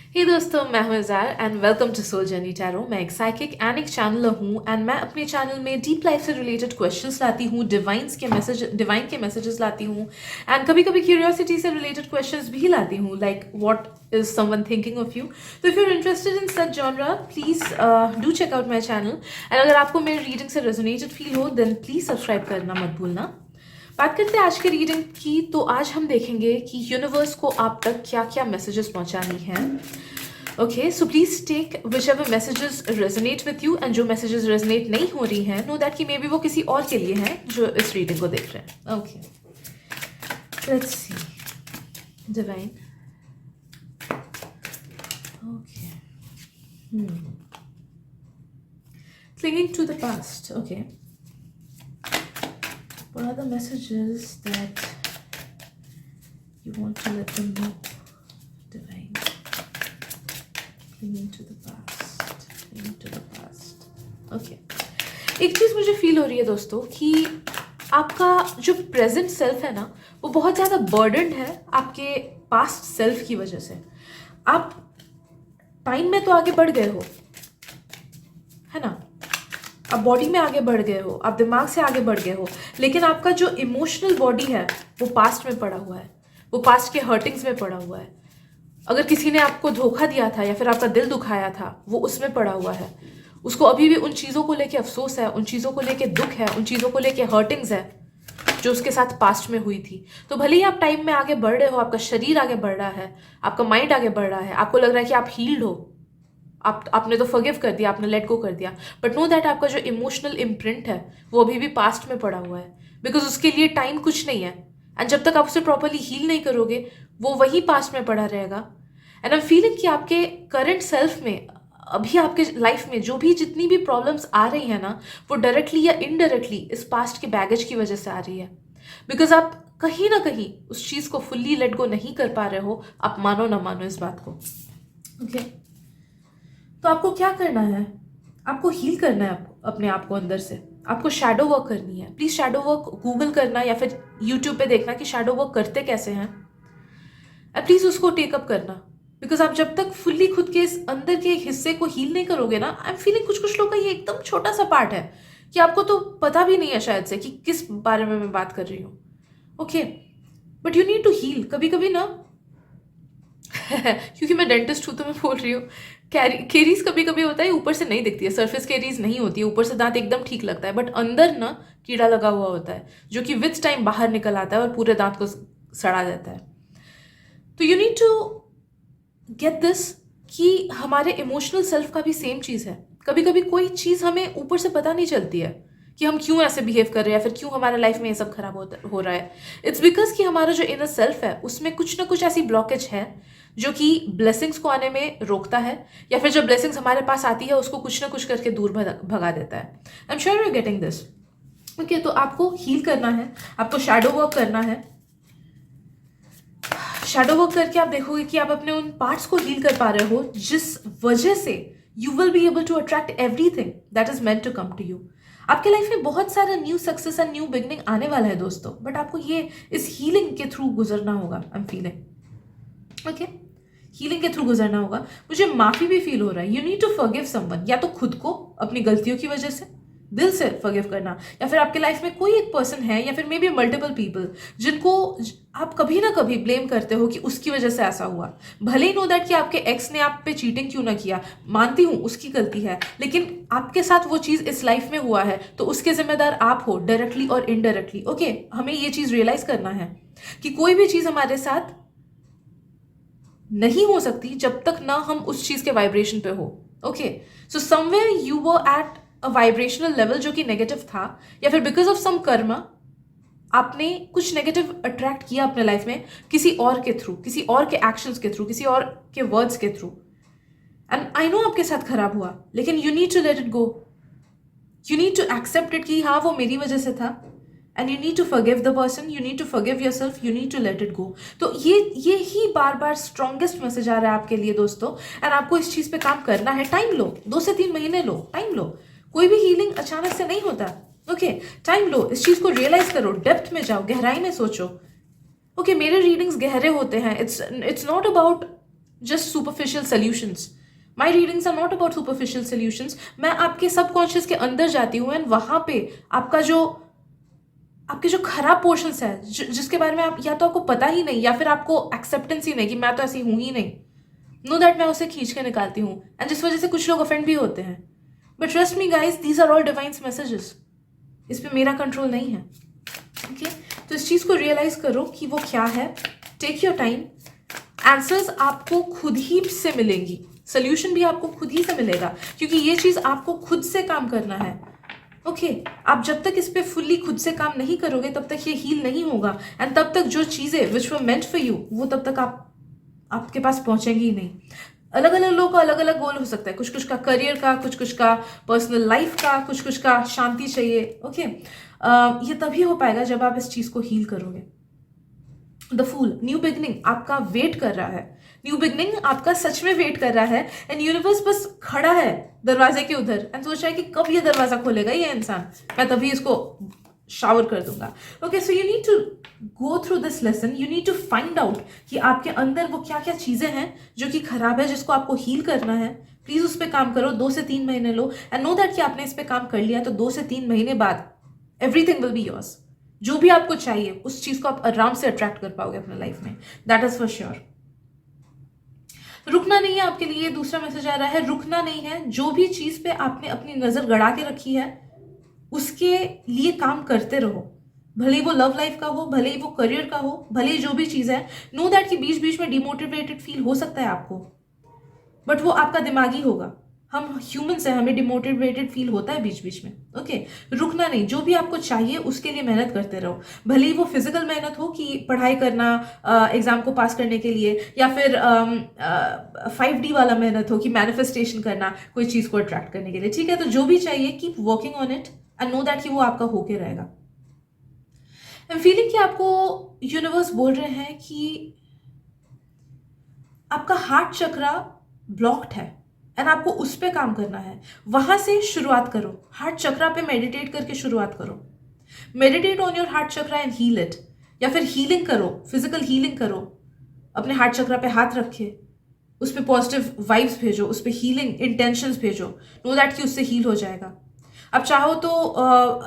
हे दोस्तों, मैं हूं Izar and welcome to soul journey tarot. मैं एक साइकिक एंड एक चैनलर हूं एंड मैं अपने चैनल में डीप लाइफ से रिलेटेड क्वेश्चंस लाती हूं, डिवाइन के मैसेजेस लाती हूं एंड कभी कभी क्यूरियोसिटी से रिलेटेड क्वेश्चंस भी लाती हूं, like what is someone thinking of you. तो if you are interested in such genre, please do check out my channel and अगर आपको मेरी रीडिंग से रेजोनेटेड फील हो देन प्लीज सब्सक्राइब करना मत भूलना। बात करते हैं आज के रीडिंग की। तो आज हम देखेंगे कि यूनिवर्स को आप तक क्या क्या मैसेजेस पहुंचानी है। Okay, so please take whichever messages resonate with you and जो मैसेजेस रेजोनेट नहीं हो रही हैं, नो दैट कि मे बी वो किसी और के लिए हैं जो इस रीडिंग को देख रहे हैं। Okay, let's see divine. Okay, clinging to the past. Okay. What are the messages that you want to let them know, Divine? Clinging to the past. Clinging to the past. Okay. एक चीज़ मुझे feel हो रही है दोस्तों कि आपका जो present self है ना, वो बहुत ज़्यादा बर्डन्ड है आपके पास्ट सेल्फ की वजह से। आप टाइम में तो आगे बढ़ गए हो, है ना, आप बॉडी में आगे बढ़ गए हो, आप दिमाग से आगे बढ़ गए हो, लेकिन आपका जो इमोशनल बॉडी है वो पास्ट में पड़ा हुआ है, वो पास्ट के हर्टिंग्स में पड़ा हुआ है। अगर किसी ने आपको धोखा दिया था या फिर आपका दिल दुखाया था, वो उसमें पड़ा हुआ है। उसको अभी भी उन चीज़ों को लेके अफसोस है, उन चीज़ों को लेके दुख है, उन चीज़ों को लेके हर्टिंग्स है जो उसके साथ पास्ट में हुई थी। तो भले ही आप टाइम में आगे बढ़ रहे हो, आपका शरीर आगे बढ़ रहा है, आपका माइंड आगे बढ़ रहा है, आपको लग रहा है कि आप हील्ड हो, आपने तो फॉरगिव कर दिया, आपने लेट गो कर दिया, बट नो दैट आपका जो इमोशनल इम्प्रिंट है वो अभी भी पास्ट में पड़ा हुआ है, बिकॉज उसके लिए टाइम कुछ नहीं है। एंड जब तक आप उसे प्रॉपरली हील नहीं करोगे वो वही पास्ट में पड़ा रहेगा। एंड आई एम फीलिंग कि आपके करंट सेल्फ में, अभी आपके लाइफ में जो भी जितनी भी प्रॉब्लम्स आ रही है ना, वो डायरेक्टली या इनडायरेक्टली इस पास्ट के बैगेज की वजह से आ रही है, बिकॉज आप कहीं ना कहीं उस चीज़ को फुल्ली लेट गो नहीं कर पा रहे हो। आप मानो ना मानो इस बात को। ओके, तो आपको क्या करना है? आपको हील करना है अपने आप को अंदर से। आपको शैडो वर्क करनी है। प्लीज शैडो वर्क गूगल करना या फिर यूट्यूब पे देखना कि शैडो वर्क करते कैसे हैं, प्लीज उसको टेकअप करना। बिकॉज आप जब तक फुल्ली खुद के इस अंदर के एक हिस्से को हील नहीं करोगे ना, आई एम फीलिंग कुछ लोग का ये एकदम छोटा सा पार्ट है कि आपको तो पता भी नहीं है शायद से कि किस बारे में मैं बात कर रही हूँ। Okay, but you need to heal. कभी कभी ना क्योंकि मैं डेंटिस्ट हूँ तो मैं बोल रही हूँ, केरीज कभी कभी होता है ऊपर से नहीं दिखती है, सरफेस केरीज नहीं होती है, ऊपर से दांत एकदम ठीक लगता है, बट अंदर ना कीड़ा लगा हुआ होता है जो कि विथ टाइम बाहर निकल आता है और पूरे दांत को सड़ा देता है। तो you need to get this कि हमारे इमोशनल सेल्फ का भी सेम चीज़ है। कभी कभी कोई चीज़ हमें ऊपर से पता नहीं चलती है कि हम क्यों ऐसे बिहेव कर रहे हैं या फिर क्यों हमारे लाइफ में ये सब खराब हो रहा है। इट्स बिकॉज कि हमारा जो इनर सेल्फ है उसमें कुछ ना कुछ ऐसी ब्लॉकेज है जो कि ब्लेसिंग्स को आने में रोकता है, या फिर जब ब्लेसिंग्स हमारे पास आती है उसको कुछ ना कुछ करके दूर भगा देता है। I am sure you are getting this. Okay, तो आपको हील करना है, आपको शैडो वर्क करना है। शैडो वर्क करके आप देखोगे कि आप अपने उन पार्ट्स को हील कर पा रहे हो जिस वजह से you will be able to attract everything that is meant to come to you. आपके लाइफ में बहुत सारा new success and new beginning आने वाला है दोस्तों, बट आपको ये इस हीलिंग के थ्रू गुजरना होगा। I am feeling okay, healing के थ्रू गुजरना होगा। मुझे माफी भी फील हो रहा है। You need to forgive someone, या तो खुद को अपनी गलतियों की वजह से दिल से फॉरगिव करना, या फिर आपके लाइफ में कोई एक पर्सन है या फिर मे बी मल्टीपल पीपल जिनको आप कभी ना कभी ब्लेम करते हो कि उसकी वजह से ऐसा हुआ। भले ही नो दैट कि आपके एक्स ने आप पे चीटिंग क्यों ना किया, मानती हूँ उसकी गलती है, लेकिन आपके साथ वो चीज़ इस लाइफ में हुआ है तो उसके जिम्मेदार आप हो, डायरेक्टली और इनडायरेक्टली। ओके, हमें ये चीज़ रियलाइज करना है कि कोई भी चीज़ हमारे साथ नहीं हो सकती जब तक ना हम उस चीज़ के वाइब्रेशन पे हो। Okay, so somewhere you were at a vibrational level जो कि नेगेटिव था, या फिर बिकॉज ऑफ सम कर्मा आपने कुछ नेगेटिव अट्रैक्ट किया अपने लाइफ में किसी और के थ्रू, किसी और के एक्शंस के थ्रू, किसी और के वर्ड्स के थ्रू। एंड आई नो आपके साथ खराब हुआ, लेकिन you need to let it go. You need to accept it कि हाँ वो मेरी वजह से था, and you need to forgive the person, you need to forgive yourself, you need to let it go. तो ये ही बार बार स्ट्रॉन्गेस्ट मैसेज आ रहा है आपके लिए दोस्तों, एंड आपको इस चीज़ पे काम करना है। टाइम लो, 2 से 3 महीने लो, टाइम लो। कोई भी हीलिंग अचानक से नहीं होता, ओके, टाइम लो, इस चीज को रियलाइज करो, डेप्थ में जाओ, गहराई में सोचो। ओके, मेरे रीडिंग्स गहरे होते हैं, it's not about just superficial solutions. My readings are not about superficial solutions. मैं आपके सबकॉन्शियस के अंदर जाती हूँ एंड वहां पे आपके जो खराब पोर्शंस है, जिसके बारे में आप या तो आपको पता ही नहीं या फिर आपको एक्सेप्टेंस ही नहीं कि मैं तो ऐसी हूं ही नहीं, नो दैट मैं उसे खींच के निकालती हूँ, एंड जिस वजह से कुछ लोग ऑफेंड भी होते हैं। But trust me guys, these are all divines messages, इस पे मेरा कंट्रोल नहीं है। ओके, तो इस चीज को रियलाइज करो कि वो क्या है। टेक योर टाइम, आंसर्स आपको खुद ही से मिलेंगी, सोल्यूशन भी आपको खुद ही से मिलेगा, क्योंकि ये चीज आपको खुद से काम करना है। ओके, आप जब तक इस पे फुल्ली खुद से काम नहीं करोगे तब तक ये हील नहीं होगा, एंड तब तक जो चीजें विच वर मेंट फॉर यू वो तब तक आपके पास पहुंचेंगी ही नहीं। अलग अलग लोगों का अलग अलग गोल हो सकता है, कुछ कुछ का करियर का, कुछ कुछ का पर्सनल लाइफ का, कुछ कुछ का शांति चाहिए। ओके, ये तभी हो पाएगा जब आप इस चीज को हील करोगे। द फूल, न्यू बिगनिंग आपका वेट कर रहा है, न्यू बिगनिंग आपका सच में वेट कर रहा है, एंड यूनिवर्स बस खड़ा है दरवाजे के उधर एंड सोच रहा है कि कब ये दरवाजा खोलेगा ये इंसान, मैं तभी इसको शावर कर दूंगा। Okay, so you need to go through this lesson, you need to find out कि आपके अंदर वो क्या क्या चीजें हैं जो कि खराब है, जिसको आपको हील करना है। प्लीज उस पर काम करो, 2 से 3 महीने लो, एंड नो दैट कि आपने इस पर काम कर लिया तो 2 से 3 महीने बाद एवरीथिंग विल बी योर्स। जो भी आपको चाहिए उस चीज को आप आराम से अट्रैक्ट कर पाओगे अपने लाइफ में, दैट इज फॉर श्योर। रुकना नहीं है आपके लिए, दूसरा मैसेज आ रहा है, रुकना नहीं है। जो भी चीज पे आपने अपनी नजर गड़ा के रखी है उसके लिए काम करते रहो, भले ही वो लव लाइफ का हो, भले ही वो करियर का हो, भले ही जो भी चीज है। नो दैट कि बीच बीच में डिमोटिवेटेड फील हो सकता है आपको, बट वो आपका दिमागी होगा। हम ह्यूमंस हैं, हमें डिमोटिवेटेड फील होता है बीच बीच में। ओके, रुकना नहीं, जो भी आपको चाहिए उसके लिए मेहनत करते रहो, भले ही वो फिजिकल मेहनत हो कि पढ़ाई करना एग्जाम को पास करने के लिए, या फिर 5D वाला मेहनत हो कि मैनिफेस्टेशन करना कोई चीज को अट्रैक्ट करने के लिए। ठीक है, तो जो भी चाहिए keep working on it and no that कि वो आपका होके रहेगा। आई एम फीलिंग कि आपको यूनिवर्स बोल रहे हैं कि आपका हार्ट चक्रा ब्लॉक्ड है एंड आपको उस पे काम करना है। वहां से शुरुआत करो, हार्ट चक्रा पे मेडिटेट करके शुरुआत करो। Meditate on your heart chakra and heal it, या फिर हीलिंग करो, फिजिकल हीलिंग करो, अपने हार्ट चक्रा पे हाथ रखे, उस पे पॉजिटिव वाइब्स भेजो, उस पे हीलिंग इंटेंशंस भेजो, नो दैट कि उससे हील हो जाएगा। अब चाहो तो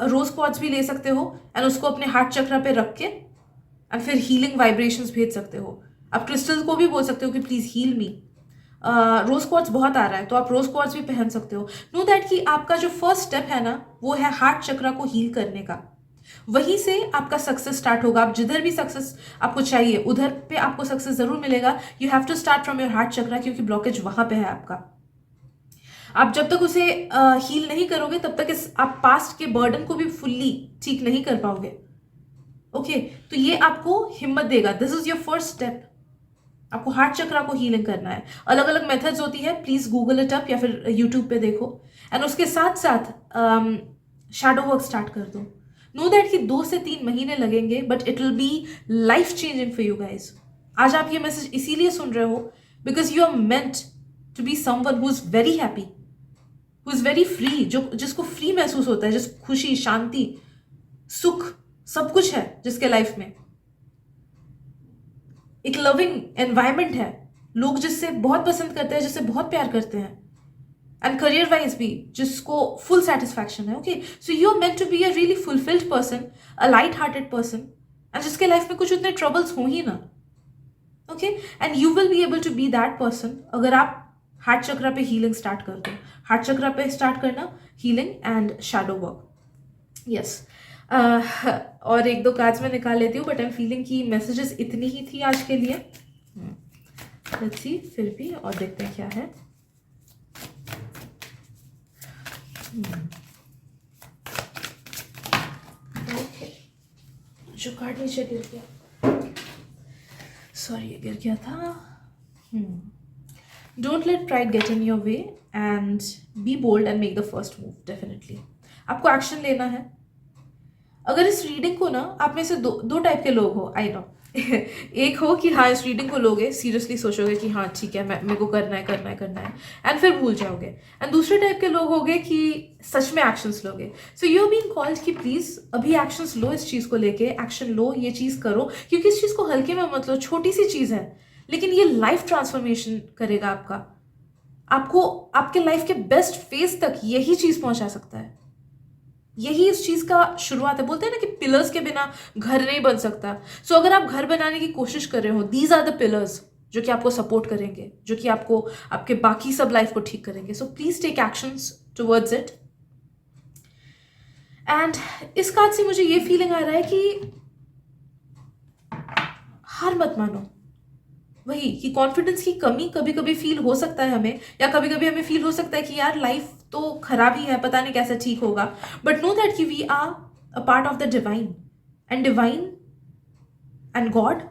रोज क्वार्ट्ज भी ले सकते हो एंड उसको अपने हार्ट चक्रा पे रख के एंड फिर हीलिंग वाइब्रेशंस भेज सकते हो। आप क्रिस्टल को भी बोल सकते हो कि please heal me. Rose quartz बहुत आ रहा है तो आप रोज क्वार्ट्ज भी पहन सकते हो। नो दैट कि आपका जो फर्स्ट स्टेप है ना वो है हार्ट चक्रा को हील करने का, वहीं से आपका सक्सेस स्टार्ट होगा। आप जिधर भी सक्सेस आपको चाहिए उधर पे आपको सक्सेस जरूर मिलेगा। You have to start from your heart chakra, क्योंकि ब्लॉकेज वहां पे है आपका। आप जब तक उसे हील नहीं करोगे तब तक आप पास्ट के बर्डन को भी फुल्ली ठीक नहीं कर पाओगे। ओके, तो ये आपको हिम्मत देगा। This is your first step, आपको हार्ट चक्रा को हीलिंग करना है। अलग अलग मेथड्स होती है, प्लीज गूगल इट अप या फिर यूट्यूब पे देखो, एंड उसके साथ साथ शैडो वर्क स्टार्ट कर दो। नो दैट कि 2 से 3 महीने लगेंगे but it will be life changing for you guys. आज आप ये मैसेज इसीलिए सुन रहे हो because you are meant to be someone who is very happy, who is very free, जिसको फ्री महसूस होता है, जिस खुशी, शांति, सुख सब कुछ है जिसके लाइफ में। एक लविंग एनवायरमेंट है, लोग जिससे बहुत पसंद करते हैं, जिससे बहुत प्यार करते हैं, एंड करियर वाइज भी जिसको फुल सेटिस्फैक्शन है। Okay, so you are meant to be a really fulfilled person, a light hearted person, and जिसके लाइफ में कुछ उतने ट्रबल्स हो ही ना। Okay, and you will be able to be that person अगर आप हार्ट चक्रा पे हीलिंग स्टार्ट कर दो। हार्ट चक्रा पे स्टार्ट करना healing and shadow work. Yes, और 1-2 कार्ड्स में निकाल लेती हूँ, बट आई एम फीलिंग कि मैसेजेस इतनी ही थी आज के लिए। लेट्स सी फिर भी, और देखते हैं क्या है। ओके, जो कार्ड नीचे गिर गया, सॉरी ये गिर गया था। Don't let pride get in your way and be bold and make the first move. Definitely आपको एक्शन लेना है। अगर इस रीडिंग को ना, आप में से दो टाइप के लोग हो, आई नो, एक हो कि हाँ इस रीडिंग को लोगे सीरियसली, सोचोगे कि हाँ ठीक है मैं मेरे को करना है करना है करना है, एंड फिर भूल जाओगे। एंड दूसरे टाइप के लोग होगे कि सच में एक्शंस लोगे। सो यू बीइंग कॉल्ड कि प्लीज अभी एक्शंस लो, इस चीज को लेके एक्शन लो, ये चीज करो, क्योंकि इस चीज को हल्के में मत लो। छोटी सी चीज है लेकिन ये लाइफ ट्रांसफॉर्मेशन करेगा आपका, आपको आपके लाइफ के बेस्ट फेज तक यही चीज पहुंचा सकता है। यही इस चीज का शुरुआत है। बोलते हैं ना कि पिलर्स के बिना घर नहीं बन सकता। सो अगर आप घर बनाने की कोशिश कर रहे हो, दीज आर द पिलर्स जो कि आपको सपोर्ट करेंगे, जो कि आपको आपके बाकी सब लाइफ को ठीक करेंगे। So please take actions towards it. And इस कार्ड से मुझे ये फीलिंग आ रहा है कि हार मत मानो। वही कि कॉन्फिडेंस की कमी कभी कभी फील हो सकता है हमें, या कभी कभी हमें फील हो सकता है कि यार लाइफ तो खराब ही है, पता नहीं कैसे ठीक होगा। बट नो दैट कि we are a part of the divine, and divine and God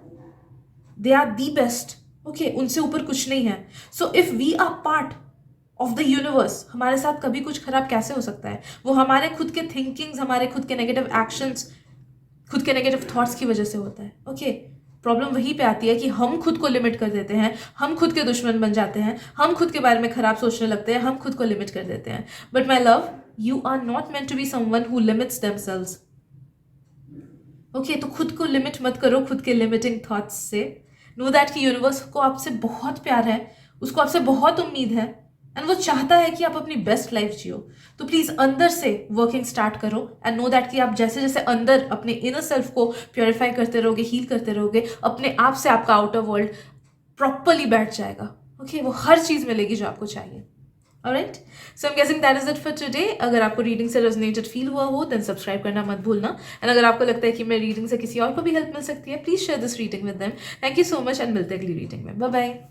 they are the best. Okay, उनसे ऊपर कुछ नहीं है। So if we are part of the universe, हमारे साथ कभी कुछ खराब कैसे हो सकता है? वो हमारे खुद के थिंकिंग्स, हमारे खुद के नेगेटिव एक्शंस, खुद के नेगेटिव थॉट्स की वजह से होता है। ओके, प्रॉब्लम वहीं पे आती है कि हम खुद को लिमिट कर देते हैं, हम खुद के दुश्मन बन जाते हैं, हम खुद के बारे में खराब सोचने लगते हैं, हम खुद को लिमिट कर देते हैं। But my love, you are not meant to be someone who limits themselves. Okay, तो खुद को लिमिट मत करो खुद के लिमिटिंग थॉट्स से। नो दैट कि यूनिवर्स को आपसे बहुत प्यार है, उसको आपसे बहुत उम्मीद है, एंड वो चाहता है कि आप अपनी बेस्ट लाइफ जियो। तो प्लीज अंदर से वर्किंग स्टार्ट करो, एंड नो दैट कि आप जैसे जैसे अंदर अपने इनर सेल्फ को प्योरीफाई करते रहोगे, हील करते रहोगे, अपने आप से आपका आउटर वर्ल्ड प्रॉपरली बैठ जाएगा। ओके, वो हर चीज मिलेगी जो आपको चाहिए। Alright, so I am guessing that is it for today. अगर आपको रीडिंग से रेजोनेटेड फील हुआ हो देन सब्सक्राइब करना मत भूलना, एंड अगर आपको लगता है कि मेरी रीडिंग से किसी और को भी हेल्प मिल सकती है, please share this reading with them. Thank you so much, and मिलते हैं अगली रीडिंग में। Bye bye.